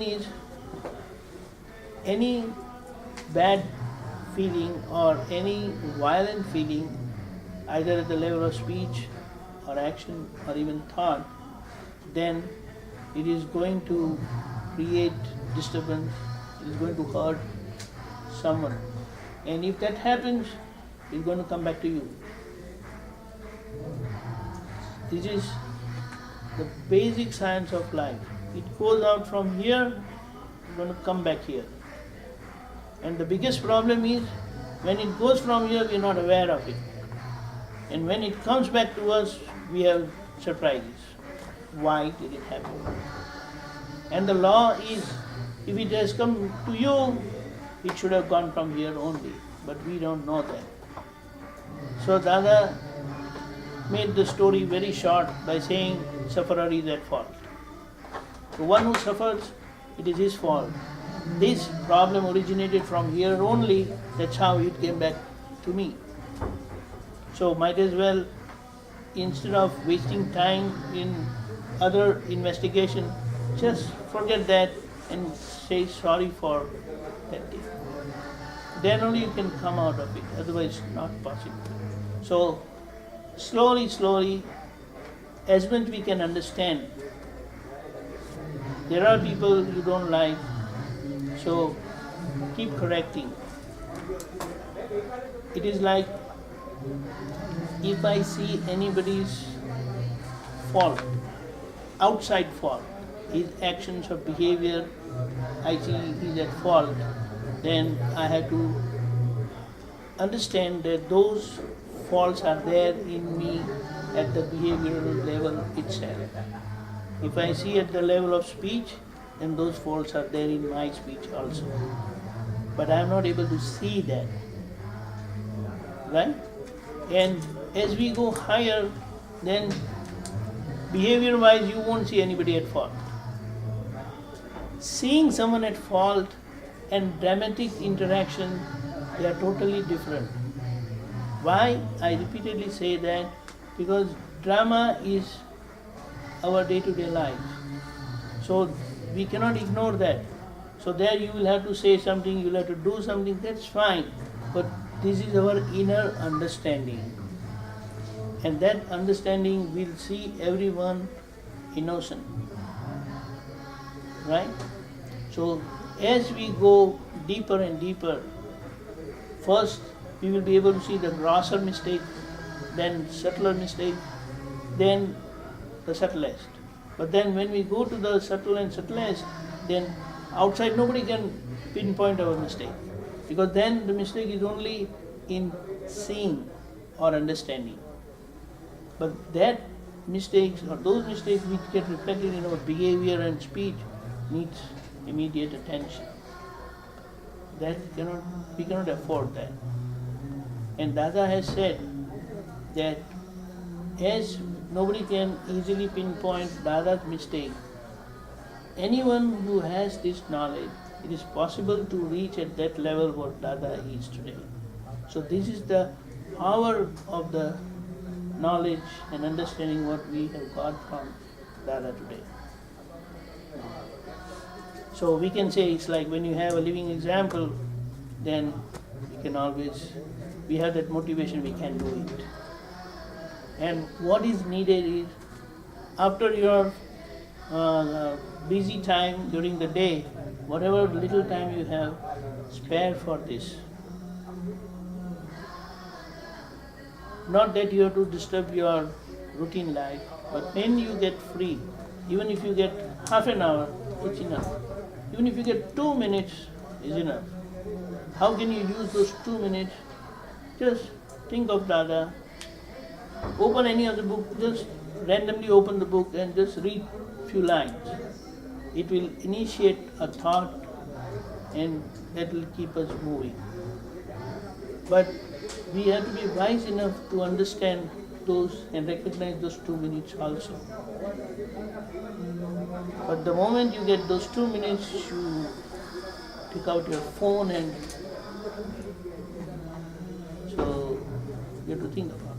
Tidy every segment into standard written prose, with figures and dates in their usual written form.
is any bad feeling or any violent feeling, either at the level of speech or action or even thought, then it is going to create disturbance, it is going to hurt someone. And if that happens, it's going to come back to you. This is the basic science of life. It goes out from here, it's going to come back here. And the biggest problem is, when it goes from here, we are not aware of it. And when it comes back to us, we have surprises. Why did it happen? And the law is, if it has come to you, it should have gone from here only. But we don't know that. So Dada made the story very short by saying, sufferer is at fault. The one who suffers, it is his fault. This problem originated from here only, that's how it came back to me. So might as well, instead of wasting time in other investigation, just forget that and say sorry for that day. Then only you can come out of it, otherwise not possible. So slowly, as much we can understand. There are people you don't like, so keep correcting. It is like, if I see anybody's fault, outside fault, his actions or behavior, I see he's at fault, then I have to understand that those faults are there in me at the behavioral level itself. If I see at the level of speech, then those faults are there in my speech also. But I am not able to see that. Right? And as we go higher, then behavior-wise you won't see anybody at fault. Seeing someone at fault and dramatic interaction, they are totally different. Why? I repeatedly say that because drama is our day-to-day life. So we cannot ignore that. So there you will have to say something, you will have to do something, that's fine. But this is our inner understanding. And that understanding will see everyone innocent. Right? So as we go deeper and deeper, first we will be able to see the grosser mistake, then subtler mistake, then the subtlest. But then when we go to the subtle and subtlest, then outside nobody can pinpoint our mistake. Because then the mistake is only in seeing or understanding. But that mistakes or those mistakes which get reflected in our behavior and speech needs immediate attention. We cannot afford that. And Dada has said that as nobody can easily pinpoint Dada's mistake, anyone who has this knowledge, it is possible to reach at that level what Dada is today. So this is the power of the knowledge and understanding what we have got from Dada today. So we can say it's like when you have a living example, then we have that motivation, we can do it. And what is needed is, after your busy time during the day, whatever little time you have, spare for this. Not that you have to disturb your routine life, but when you get free, even if you get half an hour, it's enough. Even if you get 2 minutes, is enough. How can you use those 2 minutes? Just think of Dada. Open any other book, just randomly open the book and just read few lines. It will initiate a thought and that will keep us moving. But we have to be wise enough to understand those and recognize those 2 minutes also. But the moment you get those 2 minutes, you pick out your phone, and so you have to think about it.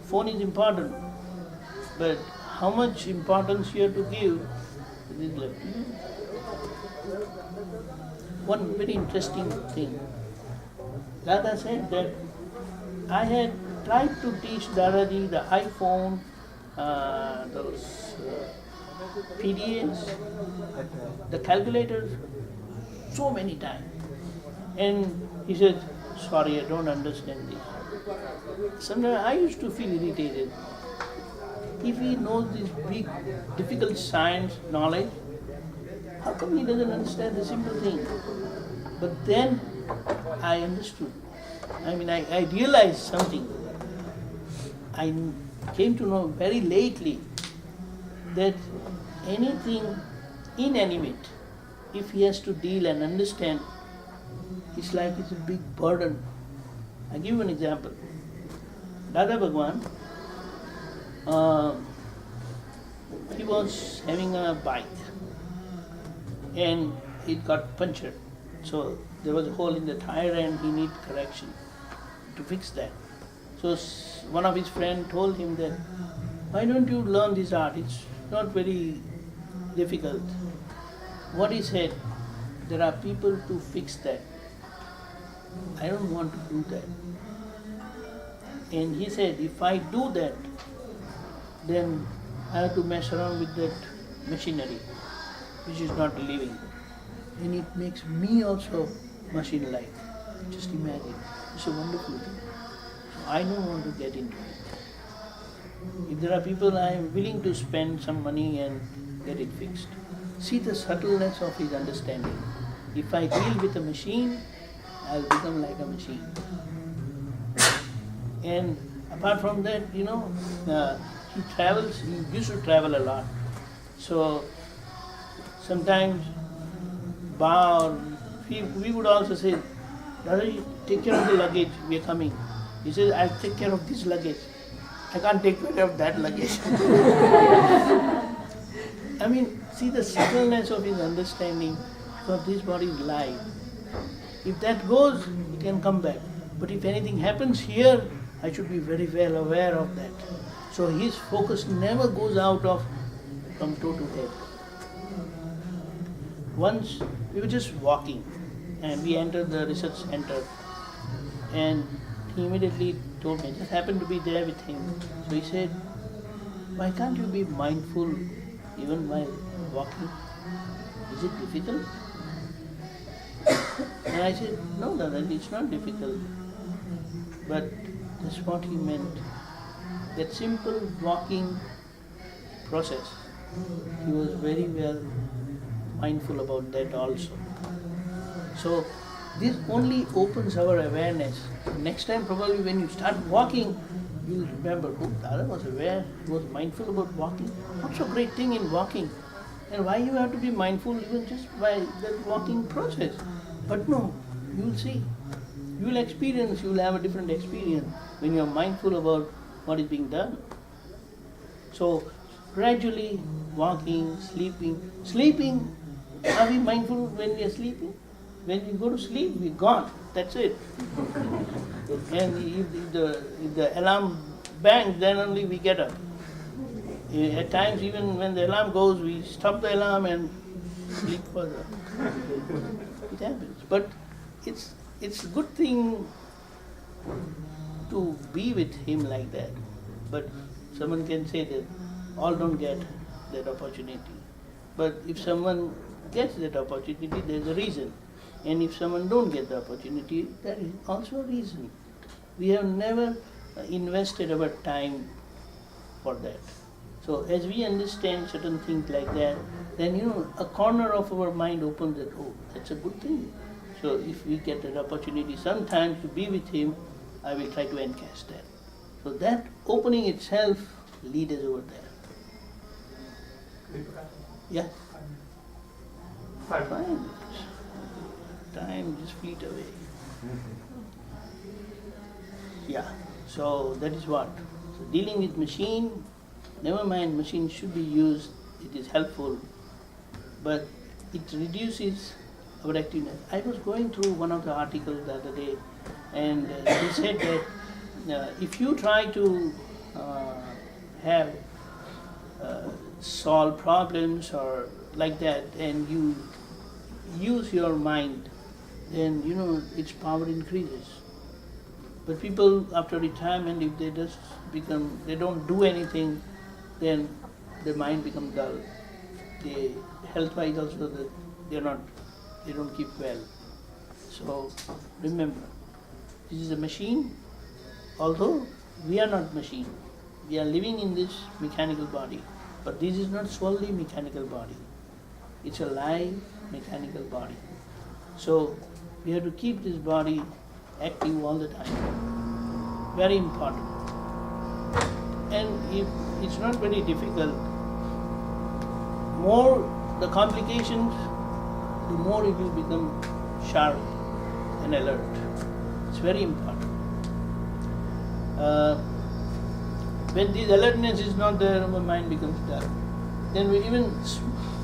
Phone is important, but how much importance you have to give, this left. One very interesting thing. Dada said that I had tried to teach Dadaji the iPhone, those PDAs, the calculators, so many times. And he said, sorry, I don't understand this. Sometimes I used to feel irritated. If he knows this big, difficult science knowledge, how come he doesn't understand the simple thing? But then I understood. I realized something. I came to know very lately that anything inanimate, if he has to deal and understand, it's like it's a big burden. I give you an example. Dada Bhagwan, he was having a bike and it got punctured. So there was a hole in the tire and he needed correction to fix that. So one of his friends told him that, why don't you learn this art? It's not very difficult. What he said, there are people to fix that. I don't want to do that. And he said, if I do that, then I have to mess around with that machinery, which is not living. And it makes me also machine-like. Just imagine. It's a wonderful thing. So I don't want to get into it. If there are people, I am willing to spend some money and get it fixed. See the subtleness of his understanding. If I deal with a machine, I'll become like a machine. And apart from that, he travels, he used to travel a lot. So sometimes we would also say, Dadaji, take care of the luggage, we are coming. He says, I'll take care of this luggage. I can't take care of that luggage. See the subtleness of his understanding of this body is life. If that goes, it can come back. But if anything happens here, I should be very well aware of that. So his focus never goes out from toe to head. Once we were just walking and we entered the research center and he immediately told me, I just happened to be there with him. So he said, why can't you be mindful even while walking? Is it difficult? And I said, no, Dada, it's not difficult. But that's what he meant. That simple walking process, he was very well mindful about that also. So this only opens our awareness. Next time probably when you start walking, you'll remember, oh, Dada was aware, he was mindful about walking. What's a great thing in walking? And why you have to be mindful even just by that walking process? But no, you'll see. You'll have a different experience when you're mindful about what is being done. So gradually walking, sleeping. Sleeping, are we mindful when we are sleeping? When we go to sleep, we're gone. That's it. And if the alarm bangs, then only we get up. At times, even when the alarm goes, we stop the alarm and sleep further. It happens. But it's a good thing to be with him like that. But someone can say that all don't get that opportunity. But if someone gets that opportunity, there's a reason. And if someone don't get the opportunity, there is also a reason. We have never invested our time for that. So as we understand certain things like that, then a corner of our mind opens that, oh, that's a good thing. So if we get an opportunity sometimes to be with him, I will try to encash that. So that opening itself leads us over there. Yeah? Fine. Time just fleet away. Yeah, so that is what. So dealing with machine, never mind machine should be used, it is helpful, but it reduces our activeness. I was going through one of the articles the other day and they said that if you try to solve problems or like that and you use your mind, then its power increases. But people after retirement, if they don't do anything, then their mind becomes dull. They health-wise also they don't keep well. So remember, this is a machine. Although we are not machine, we are living in this mechanical body, but this is not solely mechanical body. It's a live mechanical body. So we have to keep this body active all the time. Very important. And if it's not very difficult, more the complications, the more it will become sharp and alert. It's very important. When this alertness is not there, our mind becomes dull. Then we even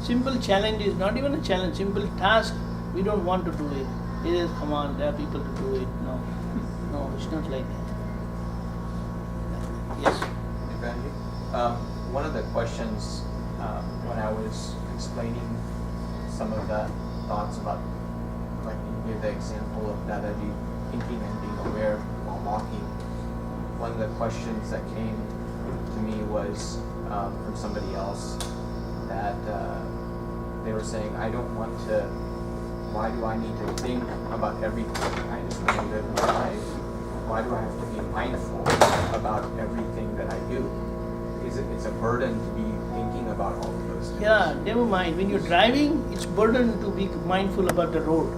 simple challenge is not even a challenge, simple task, we don't want to do it. It is, come on, there are people to do it. No, it's not like that. Yes? One of the questions when I was explaining some of the thoughts about, like you gave the example of Dadaji thinking and being aware while walking, one of the questions that came to me was from somebody else that they were saying, I don't want to, why do I need to think about everything? I just want to live my life. Why do I have to be mindful about everything that I do? It's a burden to be thinking about all of those things. Yeah, never mind. When you're driving, it's burden to be mindful about the road.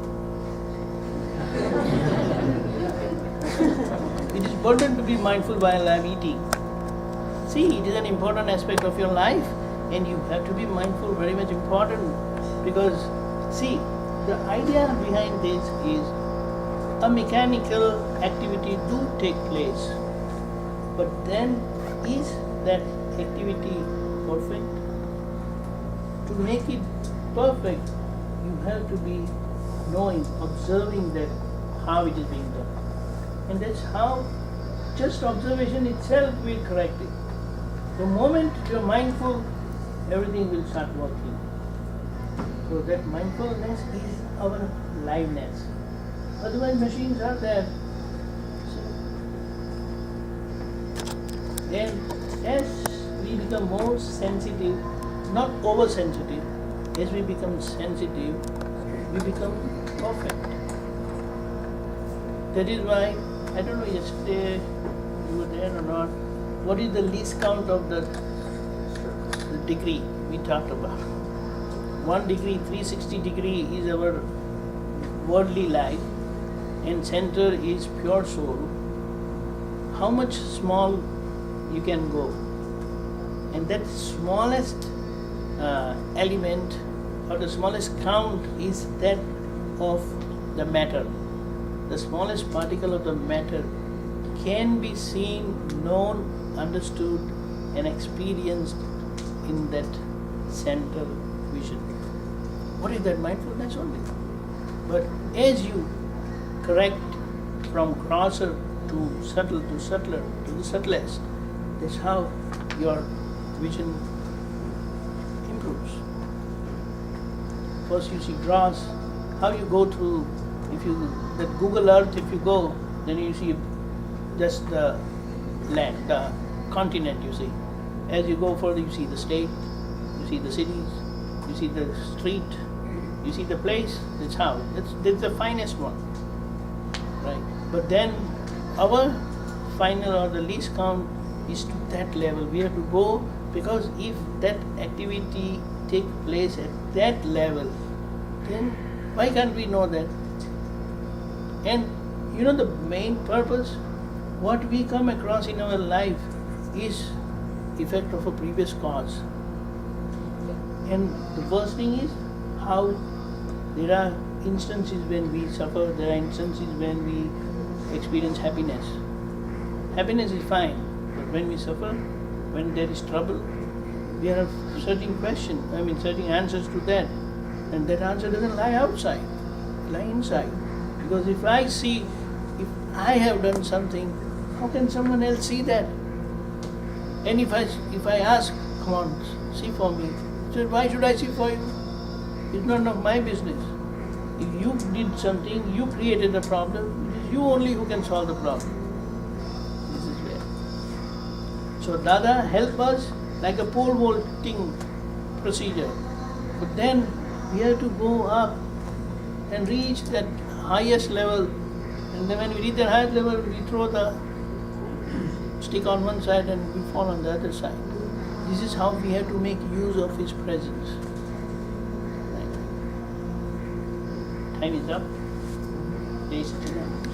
It is burden to be mindful while I'm eating. See, it is an important aspect of your life, and you have to be mindful, very much important, because see, the idea behind this is a mechanical activity do take place, but then is that activity perfect? To make it perfect, you have to be knowing, observing that how it is being done. And that's how just observation itself will correct it. The moment you're mindful, everything will start working. So that mindfulness is our liveness. Otherwise machines are there. Then as we become more sensitive, not oversensitive, as we become sensitive, we become perfect. That is why, I don't know yesterday you were there or not, what is the least count of the degree we talked about? 1 degree, 360 degree is our worldly life, and center is pure soul. How much small you can go? And that smallest element or the smallest count is that of the matter. The smallest particle of the matter can be seen, known, understood and experienced in that center vision. What is that? Mindfulness only. But as you correct from grosser to subtle to subtler to the subtlest, that's how your vision improves. First you see gross, how you go through, that Google Earth, if you go, then you see just the land, the continent you see. As you go further, you see the state, you see the cities, you see the street, you see the place. That's how. That's the finest one, right? But then our final or the least count is to that level. We have to go, because if that activity take place at that level, then why can't we know that? And the main purpose, what we come across in our life is effect of a previous cause. And the worst thing is how there are instances when we suffer, there are instances when we experience happiness. Happiness is fine, but when we suffer, when there is trouble, we have certain questions, certain answers to that. And that answer doesn't lie outside, it lies inside. Because if I see, if I have done something, how can someone else see that? And if I ask, come on, see for me, he said, why should I see for you? It's none of my business. If you did something, you created a problem, it is you only who can solve the problem. This is where. So Dada help us like a pole vaulting procedure. But then we have to go up and reach that highest level. And then when we reach that highest level, we throw the stick on one side and we fall on the other side. This is how we have to make use of His presence. Right. Time is up. Jai Satchidanand.